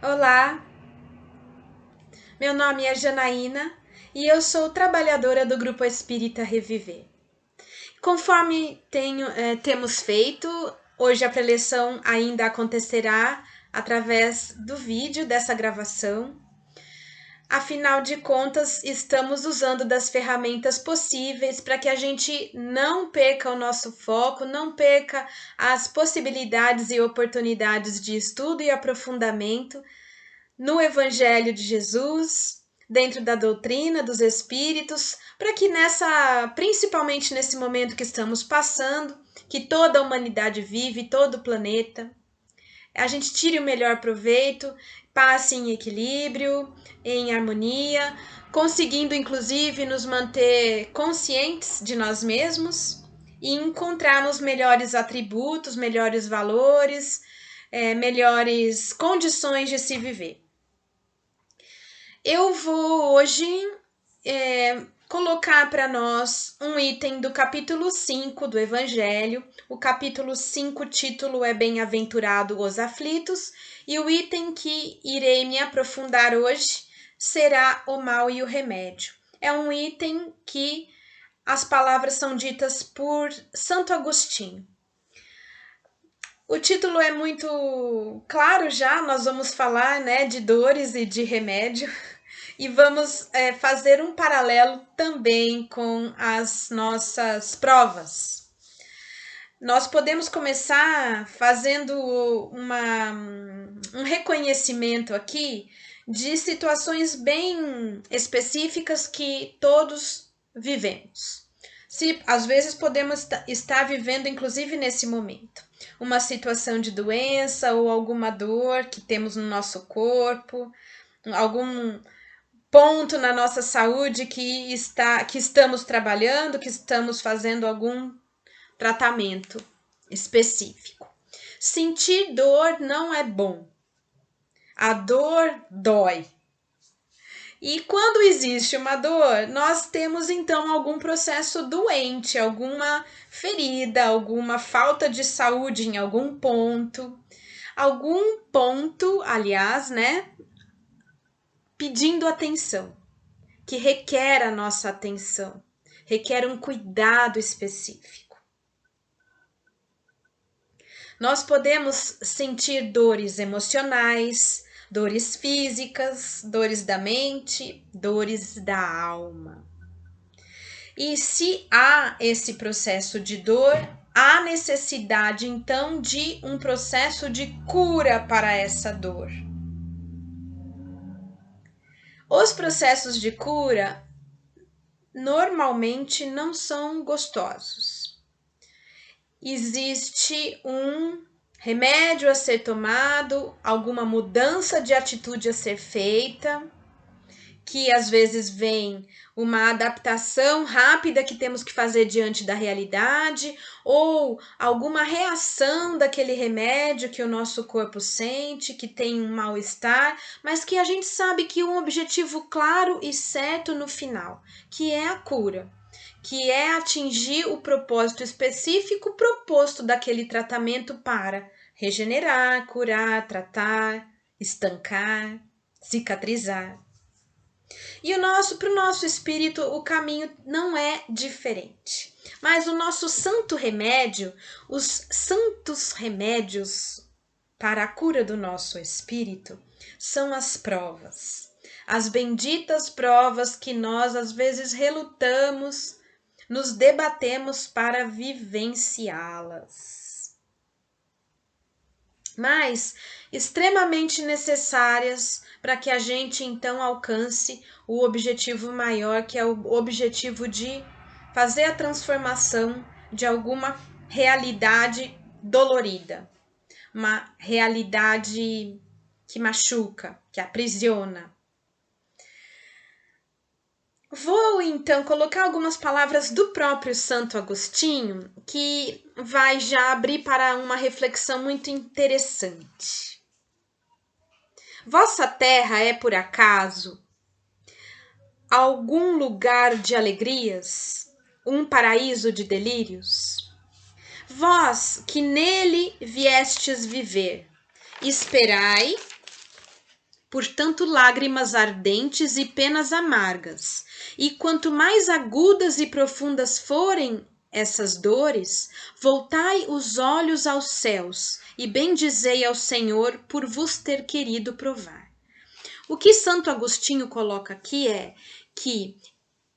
Olá, meu nome é Janaína e eu sou trabalhadora do Grupo Espírita Reviver. Conforme temos feito, hoje a preleção ainda acontecerá através do vídeo dessa gravação. Afinal de contas, estamos usando das ferramentas possíveis para que a gente não perca o nosso foco, não perca as possibilidades e oportunidades de estudo e aprofundamento no Evangelho de Jesus, dentro da doutrina dos Espíritos, para que principalmente nesse momento que estamos passando, que toda a humanidade vive, todo o planeta, a gente tire o melhor proveito, passe em equilíbrio, em harmonia, conseguindo inclusive nos manter conscientes de nós mesmos e encontrarmos melhores atributos, melhores valores, melhores condições de se viver. Eu vou hoje colocar para nós um item do capítulo 5 do Evangelho. O capítulo 5, o título é Bem-aventurado os aflitos, e o item que irei me aprofundar hoje será o mal e o remédio. É um item que as palavras são ditas por Santo Agostinho. O título é muito claro já, nós vamos falar, de dores e de remédio. E vamos fazer um paralelo também com as nossas provas. Nós podemos começar fazendo um reconhecimento aqui de situações bem específicas que todos vivemos. Às vezes podemos estar vivendo, inclusive nesse momento, uma situação de doença ou alguma dor que temos no nosso corpo, algum ponto na nossa saúde que estamos trabalhando, que estamos fazendo algum tratamento específico. Sentir dor não é bom. A dor dói. E quando existe uma dor, nós temos então algum processo doente, alguma ferida, alguma falta de saúde em algum ponto, aliás, pedindo atenção, que requer a nossa atenção, requer um cuidado específico. Nós podemos sentir dores emocionais, dores físicas, dores da mente, dores da alma. E se há esse processo de dor, há necessidade então de um processo de cura para essa dor. Os processos de cura normalmente não são gostosos. Existe um remédio a ser tomado, alguma mudança de atitude a ser feita, que às vezes vem uma adaptação rápida que temos que fazer diante da realidade, ou alguma reação daquele remédio que o nosso corpo sente, que tem um mal-estar, mas que a gente sabe que um objetivo claro e certo no final, que é a cura, que é atingir o propósito específico proposto daquele tratamento para regenerar, curar, tratar, estancar, cicatrizar. E para o nosso espírito, o caminho não é diferente. Mas o nosso santo remédio, os santos remédios para a cura do nosso espírito, são as provas. As benditas provas que nós às vezes relutamos, nos debatemos para vivenciá-las. Mas extremamente necessárias para que a gente então alcance o objetivo maior, que é o objetivo de fazer a transformação de alguma realidade dolorida, uma realidade que machuca, que aprisiona. Vou então colocar algumas palavras do próprio Santo Agostinho, que vai já abrir para uma reflexão muito interessante. Vossa terra é, por acaso, algum lugar de alegrias, um paraíso de delírios? Vós que nele viestes viver, esperai portanto, lágrimas ardentes e penas amargas. E quanto mais agudas e profundas forem essas dores, voltai os olhos aos céus e bendizei ao Senhor por vos ter querido provar. O que Santo Agostinho coloca aqui é que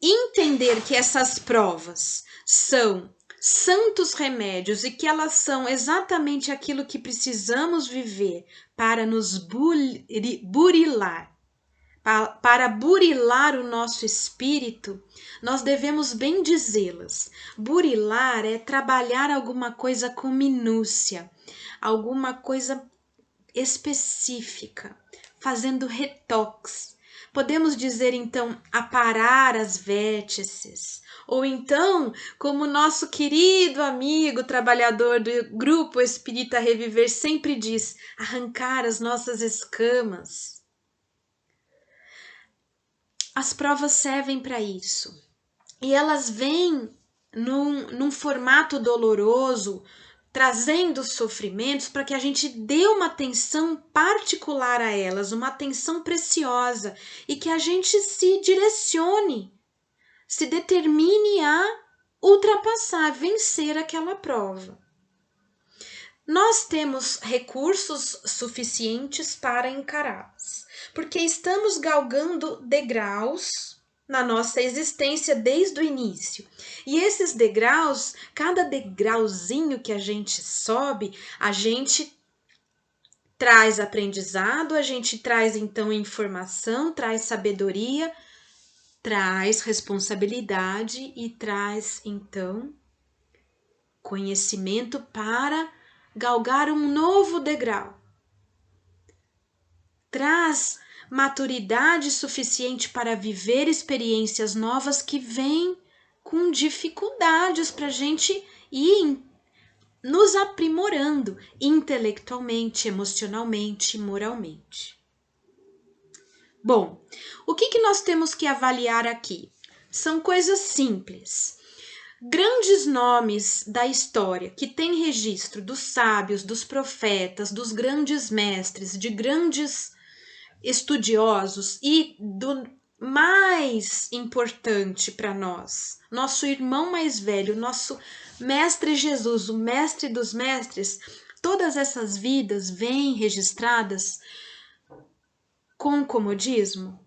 entender que essas provas são santos remédios e que elas são exatamente aquilo que precisamos viver para nos burilar, para burilar o nosso espírito, nós devemos bem dizê-las. Burilar é trabalhar alguma coisa com minúcia, alguma coisa específica, fazendo retoques. Podemos dizer então aparar as vértices, ou então, como nosso querido amigo trabalhador do Grupo Espírita Reviver sempre diz, arrancar as nossas escamas. As provas servem para isso. E elas vêm num formato doloroso, trazendo sofrimentos para que a gente dê uma atenção particular a elas, uma atenção preciosa, e que a gente se direcione, se determine a ultrapassar, vencer aquela prova. Nós temos recursos suficientes para encará-las, porque estamos galgando degraus na nossa existência desde o início. E esses degraus, cada degrauzinho que a gente sobe, a gente traz aprendizado, a gente traz então informação, traz sabedoria, traz responsabilidade e traz então conhecimento para galgar um novo degrau. Traz maturidade suficiente para viver experiências novas que vêm com dificuldades para a gente ir nos aprimorando intelectualmente, emocionalmente, moralmente. Bom, o que nós temos que avaliar aqui? São coisas simples. Grandes nomes da história que têm registro dos sábios, dos profetas, dos grandes mestres, de grandes estudiosos e do mais importante para nós, nosso irmão mais velho, nosso mestre Jesus, o mestre dos mestres, todas essas vidas vêm registradas com comodismo.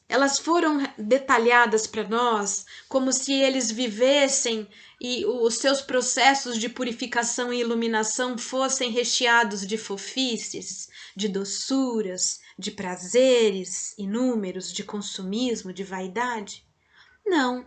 Elas foram detalhadas para nós como se eles vivessem e os seus processos de purificação e iluminação fossem recheados de fofices, de doçuras, de prazeres inúmeros, de consumismo, de vaidade. Não,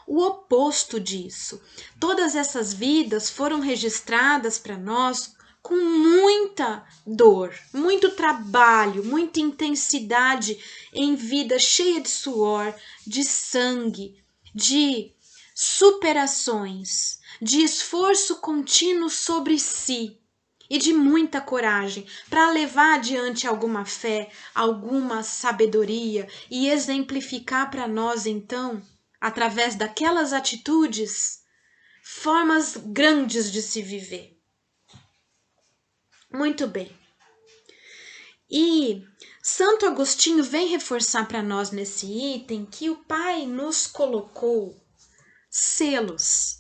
o oposto disso. Todas essas vidas foram registradas para nós com muita dor, muito trabalho, muita intensidade em vida cheia de suor, de sangue, de superações, de esforço contínuo sobre si e de muita coragem para levar adiante alguma fé, alguma sabedoria e exemplificar para nós então, através daquelas atitudes, formas grandes de se viver. Muito bem. E Santo Agostinho vem reforçar para nós nesse item que o Pai nos colocou selos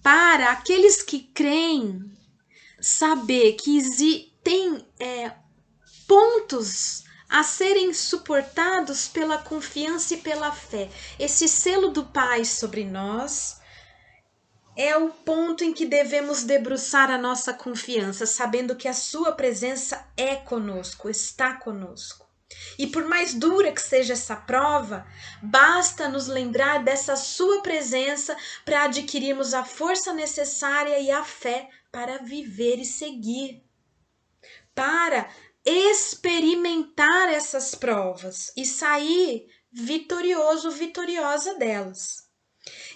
para aqueles que creem saber que tem pontos a serem suportados pela confiança e pela fé. Esse selo do Pai sobre nós é o ponto em que devemos debruçar a nossa confiança, sabendo que a sua presença é conosco, está conosco. E por mais dura que seja essa prova, basta nos lembrar dessa sua presença para adquirirmos a força necessária e a fé para viver e seguir, para experimentar essas provas e sair vitorioso, vitoriosa delas.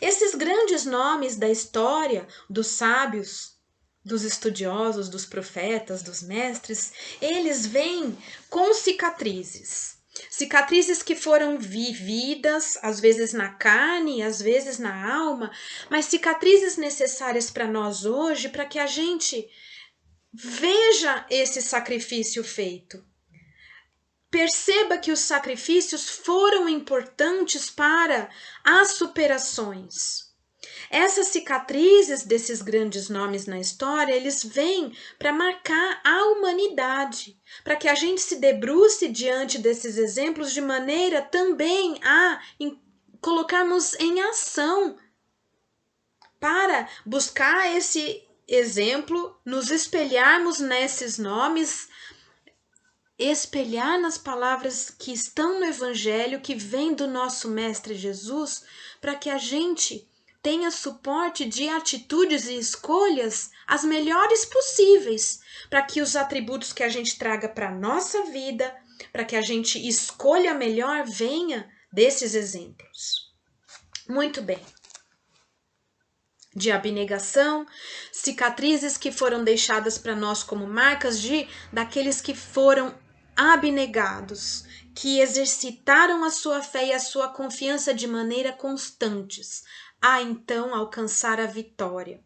Esses grandes nomes da história, dos sábios, dos estudiosos, dos profetas, dos mestres, eles vêm com cicatrizes. Cicatrizes que foram vividas, às vezes na carne, às vezes na alma, mas cicatrizes necessárias para nós hoje, para que a gente veja esse sacrifício feito. Perceba que os sacrifícios foram importantes para as superações. Essas cicatrizes desses grandes nomes na história, eles vêm para marcar a humanidade, para que a gente se debruce diante desses exemplos de maneira também a colocarmos em ação para buscar esse exemplo, nos espelharmos nesses nomes, espelhar nas palavras que estão no Evangelho, que vem do nosso Mestre Jesus, para que a gente tenha suporte de atitudes e escolhas as melhores possíveis, para que os atributos que a gente traga para a nossa vida, para que a gente escolha melhor, venha desses exemplos. Muito bem. De abnegação, cicatrizes que foram deixadas para nós como marcas daqueles que foram abnegados, que exercitaram a sua fé e a sua confiança de maneira constantes, a então alcançar a vitória.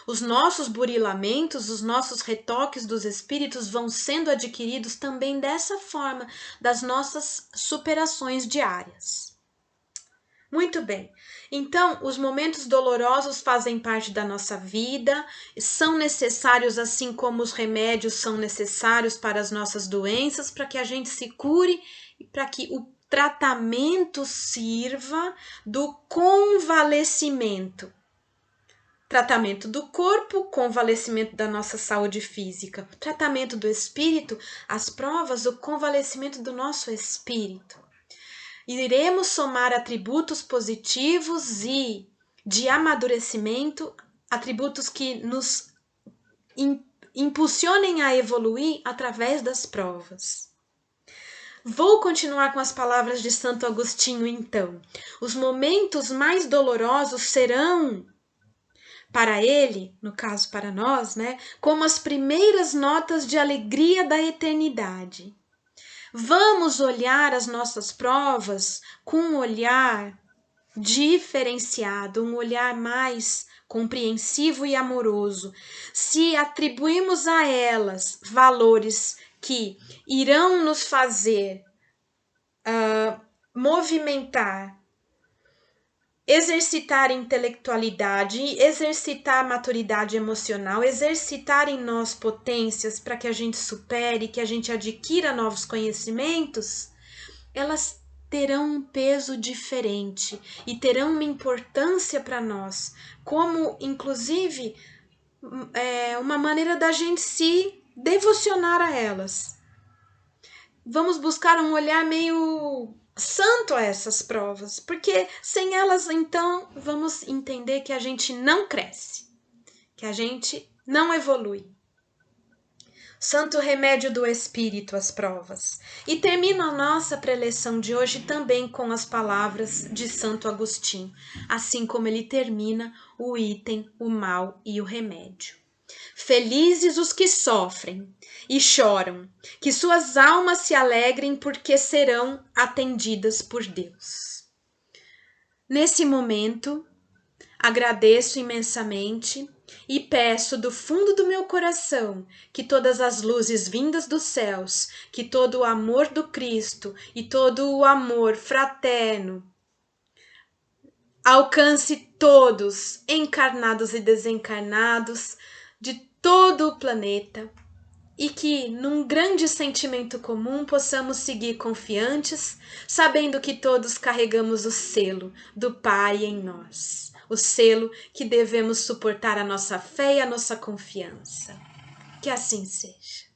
Os nossos burilamentos, os nossos retoques dos espíritos vão sendo adquiridos também dessa forma, das nossas superações diárias. Muito bem. Então, os momentos dolorosos fazem parte da nossa vida, são necessários, assim como os remédios são necessários para as nossas doenças, para que a gente se cure e para que o tratamento sirva do convalescimento. Tratamento do corpo, convalescimento da nossa saúde física. Tratamento do espírito, as provas, o convalescimento do nosso espírito. Iremos somar atributos positivos e de amadurecimento, atributos que nos impulsionem a evoluir através das provas. Vou continuar com as palavras de Santo Agostinho, então. Os momentos mais dolorosos serão, para ele, no caso para nós, como as primeiras notas de alegria da eternidade. Vamos olhar as nossas provas com um olhar diferenciado, um olhar mais compreensivo e amoroso. Se atribuímos a elas valores que irão nos fazer movimentar, exercitar intelectualidade, exercitar maturidade emocional, exercitar em nós potências para que a gente supere, que a gente adquira novos conhecimentos, elas terão um peso diferente e terão uma importância para nós, como inclusive uma maneira da gente se devocionar a elas. Vamos buscar um olhar meio santo a essas provas, porque sem elas, então, vamos entender que a gente não cresce, que a gente não evolui. Santo remédio do espírito, as provas. E termino a nossa preleção de hoje também com as palavras de Santo Agostinho, assim como ele termina o item, o mal e o remédio. Felizes os que sofrem e choram, que suas almas se alegrem porque serão atendidas por Deus. Nesse momento, agradeço imensamente e peço do fundo do meu coração que todas as luzes vindas dos céus, que todo o amor do Cristo e todo o amor fraterno alcance todos, encarnados e desencarnados, de todo o planeta, e que, num grande sentimento comum, possamos seguir confiantes, sabendo que todos carregamos o selo do Pai em nós, o selo que devemos suportar a nossa fé e a nossa confiança. Que assim seja.